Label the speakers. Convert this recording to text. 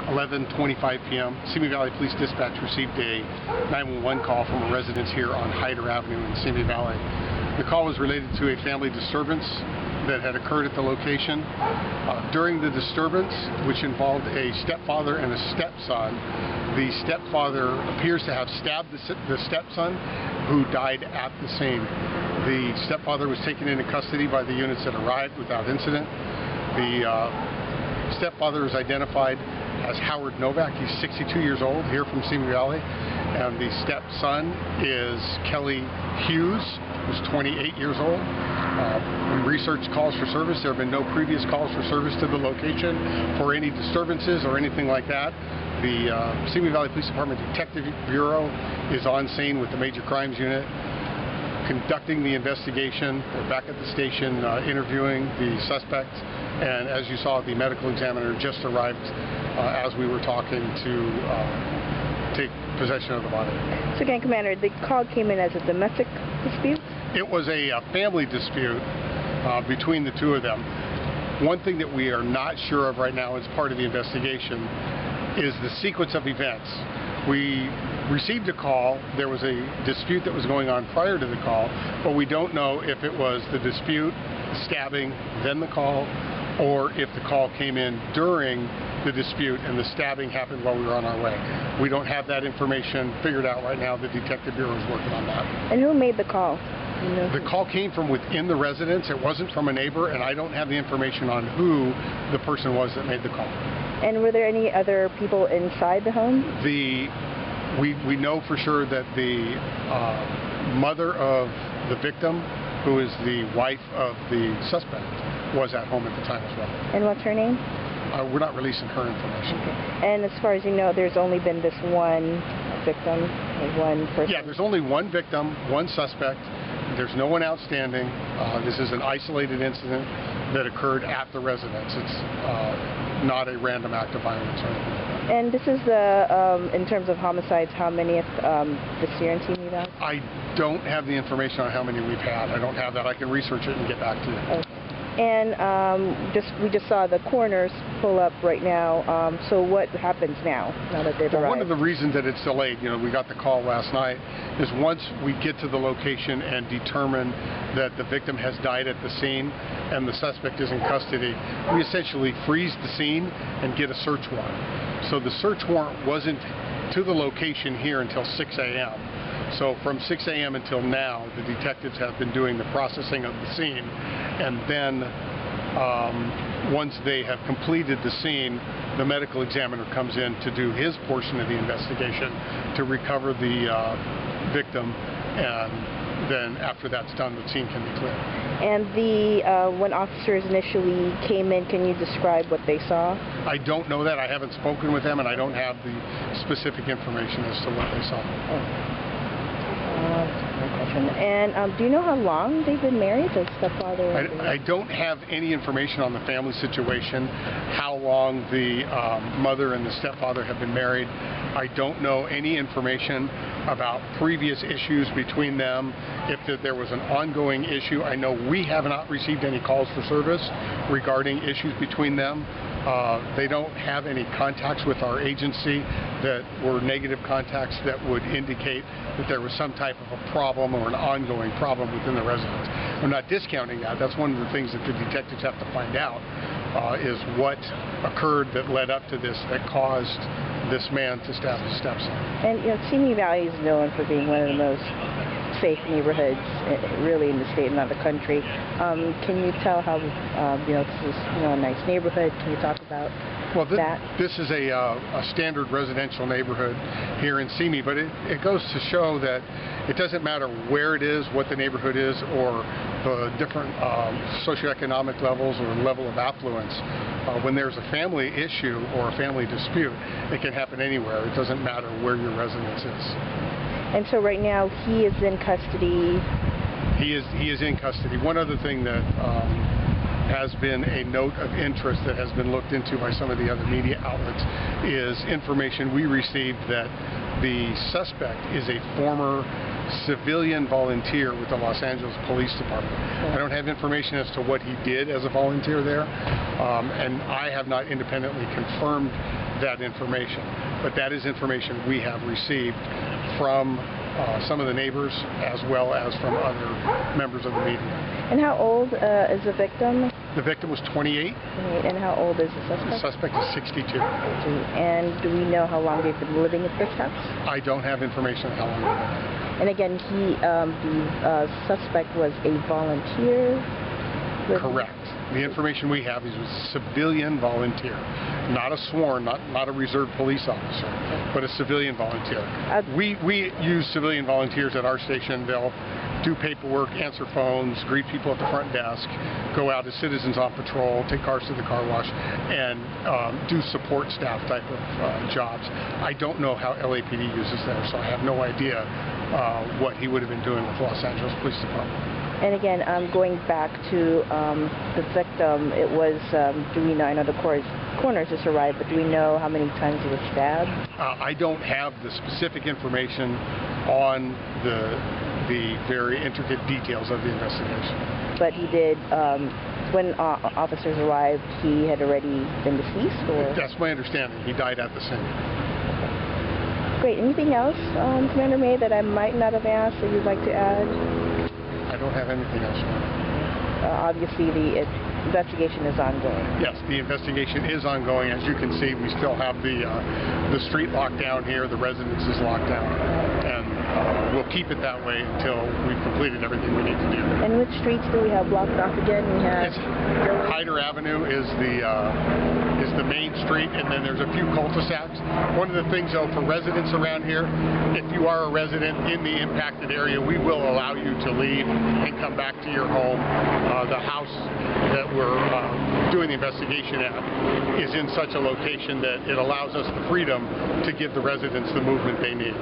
Speaker 1: 11:25 p.m. Simi Valley Police Dispatch received a 911 call from a residence here on Hyder Avenue in Simi Valley. The call was related to a family disturbance that had occurred at the location. During the disturbance, which involved a stepfather and a stepson, the stepfather appears to have stabbed the stepson, who died at the scene. The stepfather was taken into custody by the units that arrived without incident. The stepfather is identified as Howard Novak. He's 62 years old, here from Simi Valley. And the stepson is Kelly Hughes, who's 28 years old. We researched calls for service. There have been no previous calls for service to the location for any disturbances or anything like that. The Simi Valley Police Department Detective Bureau is on scene with the Major Crimes Unit, conducting the investigation. We're back at the station interviewing the suspect, and as you saw, the medical examiner just arrived as we were talking to take possession of the body.
Speaker 2: So again, Commander, the call came in as a domestic dispute?
Speaker 1: It was a family dispute between the two of them. One thing that we are not sure of right now as part of the investigation is the sequence of events. We received a call. There was a dispute that was going on prior to the call, but we don't know if it was the dispute, stabbing, then the call, or if the call came in during the dispute and the stabbing happened while we were on our way. We don't have that information figured out right now. The Detective Bureau is working on that.
Speaker 2: And who made the call? You know,
Speaker 1: the call came from within the residence. It wasn't from a neighbor, and I don't have the information on who the person was that made the call.
Speaker 2: And were there any other people inside the home?
Speaker 1: We know for sure that the mother of the victim, who is the wife of the suspect, was at home at the time as well.
Speaker 2: And what's her name?
Speaker 1: We're not releasing her information.
Speaker 2: Okay. And as far as you know, there's only been this one victim, or one person?
Speaker 1: Yeah, there's only one victim, one suspect. There's no one outstanding. This is an isolated incident that occurred at the residence. It's not a random act of violence or anything like that.
Speaker 2: And this is the, in terms of homicides, how many this year in Simi Valley?
Speaker 1: I don't have the information on how many we've had. I don't have that. I can research it and get back to you.
Speaker 2: Okay. And we just saw the coroners pull up right now. So what happens now that they've arrived?
Speaker 1: One of the reasons that it's delayed, we got the call last night, is once we get to the location and determine that the victim has died at the scene and the suspect is in custody, we essentially freeze the scene and get a search warrant. So the search warrant wasn't to the location here until 6 a.m. So from 6 a.m. until now, the detectives have been doing the processing of the scene, and then once they have completed the scene, the medical examiner comes in to do his portion of the investigation to recover the victim, and then after that's done, the scene can be cleared.
Speaker 2: And when officers initially came in, can you describe what they saw?
Speaker 1: I don't know that. I haven't spoken with them, and I don't have the specific information as to what they saw.
Speaker 2: Oh. And do you know how long they've been married, the stepfather?
Speaker 1: I don't have any information on the family situation, how long the mother and the stepfather have been married. I don't know any information about previous issues between them. If there was an ongoing issue, I know we have not received any calls for service regarding issues between them. They don't have any contacts with our agency that were negative contacts that would indicate that there was some type of a problem or an ongoing problem within the residence. I'm not discounting that. That's one of the things that the detectives have to find out, is what occurred that led up to this, that caused this man to stab his stepson.
Speaker 2: And Simi Valley is known for being one of the most safe neighborhoods really in the state and not the country. Can you tell how this is a nice neighborhood? Can you talk about that?
Speaker 1: This is a standard residential neighborhood here in Simi, but it goes to show that it doesn't matter where it is, what the neighborhood is, or the different socioeconomic levels or level of affluence. When there's a family issue or a family dispute, it can happen anywhere. It doesn't matter where your residence is.
Speaker 2: And so right now he is in custody.
Speaker 1: He is in custody. One other thing that has been a note of interest that has been looked into by some of the other media outlets is information we received that the suspect is a former civilian volunteer with the Los Angeles Police Department. I don't have information as to what he did as a volunteer there, and I have not independently confirmed that information, but that is information we have received from some of the neighbors as well as from other members of the media.
Speaker 2: And how old is the victim?
Speaker 1: The victim was 28.
Speaker 2: And how old is the suspect?
Speaker 1: The suspect is 62.
Speaker 2: And do we know how long they've been living at this house?
Speaker 1: I don't have information on how long they've been living.
Speaker 2: And again, the suspect was a volunteer?
Speaker 1: Correct. The information we have is a civilian volunteer, not a sworn, not a reserved police officer, but a civilian volunteer. We use civilian volunteers at our station. They'll do paperwork, answer phones, greet people at the front desk, go out as citizens on patrol, take cars to the car wash, and do support staff type of jobs. I don't know how LAPD uses them, so I have no idea what he would have been doing with Los Angeles Police Department.
Speaker 2: And again, going back to the victim, it was, do we know, I know the coroner just arrived, but do we know how many times he was stabbed?
Speaker 1: I don't have the specific information on the very intricate details of the investigation.
Speaker 2: But he did, when officers arrived, he had already been deceased, or?
Speaker 1: That's my understanding. He died at the scene.
Speaker 2: Great. Anything else, Commander May, that I might not have asked that you'd like to add?
Speaker 1: I don't have anything else.
Speaker 2: Obviously, the investigation is ongoing.
Speaker 1: Yes, the investigation is ongoing. As you can see, we still have the street locked down here. The residence is locked down, and we'll keep it that way until we've completed everything we need to do.
Speaker 2: And which streets do we have blocked off again? We have
Speaker 1: Hyder Avenue is the main street, and then there's a few cul-de-sacs. One of the things, though, for residents around here, if you are a resident in the impacted area, we will allow you to leave and come back to your home. The house that we're doing the investigation at is in such a location that it allows us the freedom to give the residents the movement they need.